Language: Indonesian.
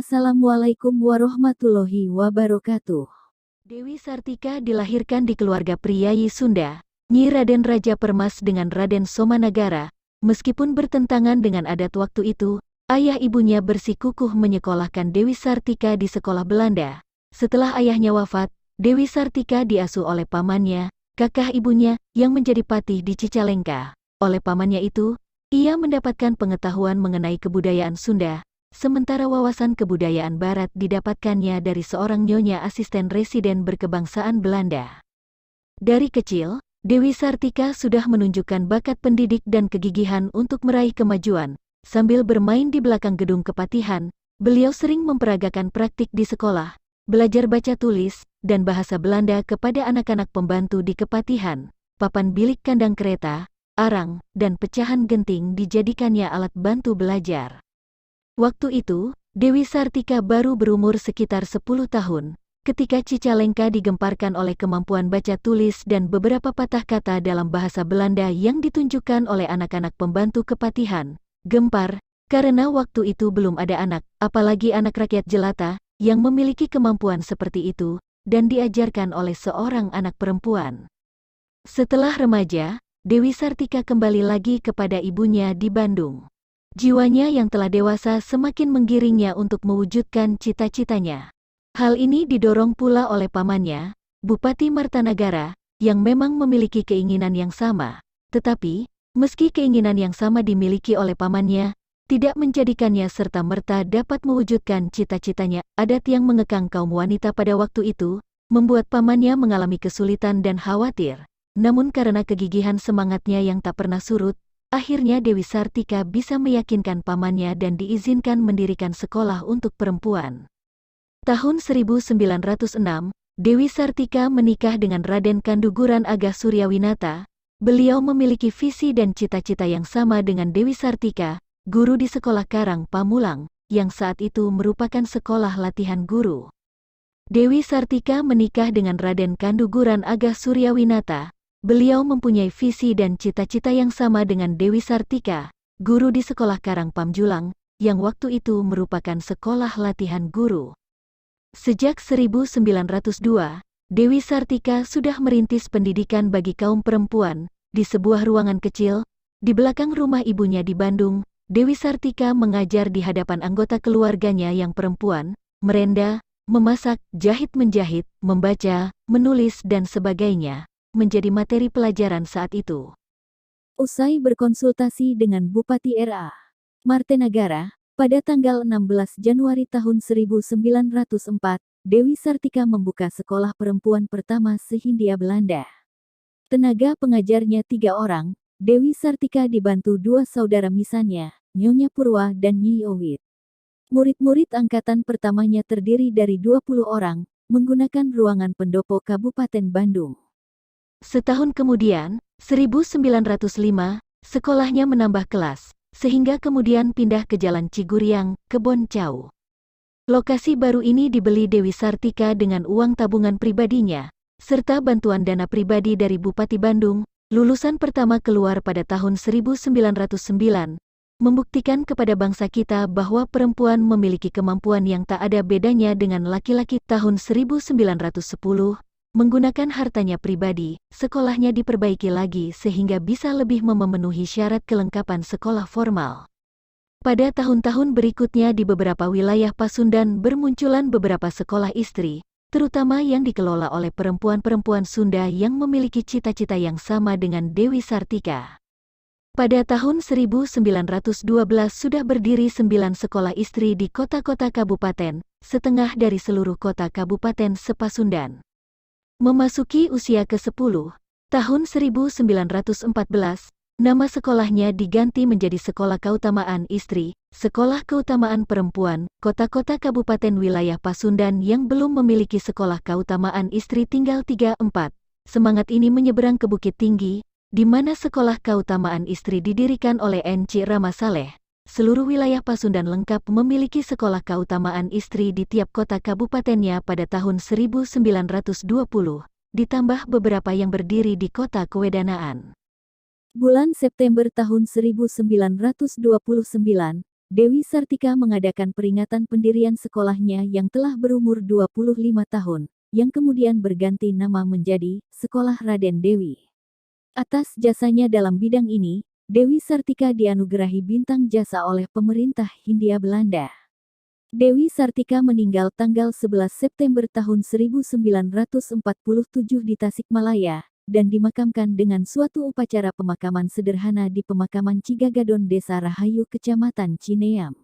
Assalamualaikum warahmatullahi wabarakatuh. Dewi Sartika dilahirkan di keluarga priyayi Sunda, Nyi Raden Raja Permas dengan Raden Somanagara. Meskipun bertentangan dengan adat waktu itu, ayah ibunya bersikukuh menyekolahkan Dewi Sartika di sekolah Belanda. Setelah ayahnya wafat, Dewi Sartika diasuh oleh pamannya, kakak ibunya, yang menjadi patih di Cicalengka. Oleh pamannya itu, ia mendapatkan pengetahuan mengenai kebudayaan Sunda, sementara wawasan kebudayaan Barat didapatkannya dari seorang nyonya asisten residen berkebangsaan Belanda. Dari kecil, Dewi Sartika sudah menunjukkan bakat pendidik dan kegigihan untuk meraih kemajuan. Sambil bermain di belakang gedung kepatihan, beliau sering memperagakan praktik di sekolah, belajar baca tulis, dan bahasa Belanda kepada anak-anak pembantu di kepatihan. Papan bilik kandang kereta, arang, dan pecahan genting dijadikannya alat bantu belajar. Waktu itu, Dewi Sartika baru berumur sekitar 10 tahun, ketika Cicalengka digemparkan oleh kemampuan baca tulis dan beberapa patah kata dalam bahasa Belanda yang ditunjukkan oleh anak-anak pembantu kepatihan. Gempar, karena waktu itu belum ada anak, apalagi anak rakyat jelata, yang memiliki kemampuan seperti itu, dan diajarkan oleh seorang anak perempuan. Setelah remaja, Dewi Sartika kembali lagi kepada ibunya di Bandung. Jiwanya yang telah dewasa semakin menggiringnya untuk mewujudkan cita-citanya. Hal ini didorong pula oleh pamannya, Bupati Martanagara, yang memang memiliki keinginan yang sama. Tetapi, meski keinginan yang sama dimiliki oleh pamannya, tidak menjadikannya serta-merta dapat mewujudkan cita-citanya. Adat yang mengekang kaum wanita pada waktu itu, membuat pamannya mengalami kesulitan dan khawatir. Namun karena kegigihan semangatnya yang tak pernah surut, akhirnya Dewi Sartika bisa meyakinkan pamannya dan diizinkan mendirikan sekolah untuk perempuan. Tahun 1906, Dewi Sartika menikah dengan Raden Kanduguran Agah Suryawinata. Beliau memiliki visi dan cita-cita yang sama dengan Dewi Sartika, guru di sekolah Karang Pamulang, yang saat itu merupakan sekolah latihan guru. Dewi Sartika menikah dengan Raden Kanduguran Agah Suryawinata. Beliau mempunyai visi dan cita-cita yang sama dengan Dewi Sartika, guru di sekolah Karang Pamjulang, yang waktu itu merupakan sekolah latihan guru. Sejak 1902, Dewi Sartika sudah merintis pendidikan bagi kaum perempuan. Di sebuah ruangan kecil, di belakang rumah ibunya di Bandung, Dewi Sartika mengajar di hadapan anggota keluarganya yang perempuan, merenda, memasak, jahit-menjahit, membaca, menulis dan sebagainya, menjadi materi pelajaran saat itu. Usai berkonsultasi dengan Bupati R.A. Martanagara, pada tanggal 16 Januari tahun 1904, Dewi Sartika membuka sekolah perempuan pertama se-Hindia Belanda. Tenaga pengajarnya 3 orang, Dewi Sartika dibantu 2 saudara misannya, Nyonya Purwa dan Nyi Owit. Murid-murid angkatan pertamanya terdiri dari 20 orang, menggunakan ruangan pendopo Kabupaten Bandung. Setahun kemudian, 1905, sekolahnya menambah kelas, sehingga kemudian pindah ke Jalan Ciguriang, Kebon Cau. Lokasi baru ini dibeli Dewi Sartika dengan uang tabungan pribadinya, serta bantuan dana pribadi dari Bupati Bandung. Lulusan pertama keluar pada tahun 1909, membuktikan kepada bangsa kita bahwa perempuan memiliki kemampuan yang tak ada bedanya dengan laki-laki. Tahun 1910, menggunakan hartanya pribadi, sekolahnya diperbaiki lagi sehingga bisa lebih memenuhi syarat kelengkapan sekolah formal. Pada tahun-tahun berikutnya di beberapa wilayah Pasundan bermunculan beberapa sekolah istri, terutama yang dikelola oleh perempuan-perempuan Sunda yang memiliki cita-cita yang sama dengan Dewi Sartika. Pada tahun 1912 sudah berdiri 9 sekolah istri di kota-kota kabupaten, setengah dari seluruh kota kabupaten se-Pasundan. Memasuki usia ke-10, tahun 1914, nama sekolahnya diganti menjadi Sekolah Keutamaan Istri, Sekolah Keutamaan Perempuan. Kota-kota kabupaten wilayah Pasundan yang belum memiliki sekolah keutamaan istri tinggal 3-4. Semangat ini menyeberang ke Bukit Tinggi, di mana Sekolah Keutamaan Istri didirikan oleh Enci Ramasaleh. Seluruh wilayah Pasundan lengkap memiliki sekolah keutamaan istri di tiap kota kabupatennya pada tahun 1920, ditambah beberapa yang berdiri di kota kewedanaan. Bulan September tahun 1929, Dewi Sartika mengadakan peringatan pendirian sekolahnya yang telah berumur 25 tahun, yang kemudian berganti nama menjadi Sekolah Raden Dewi. Atas jasanya dalam bidang ini, Dewi Sartika dianugerahi bintang jasa oleh pemerintah Hindia Belanda. Dewi Sartika meninggal tanggal 11 September tahun 1947 di Tasikmalaya, dan dimakamkan dengan suatu upacara pemakaman sederhana di pemakaman Cigagadon Desa Rahayu Kecamatan Cineam.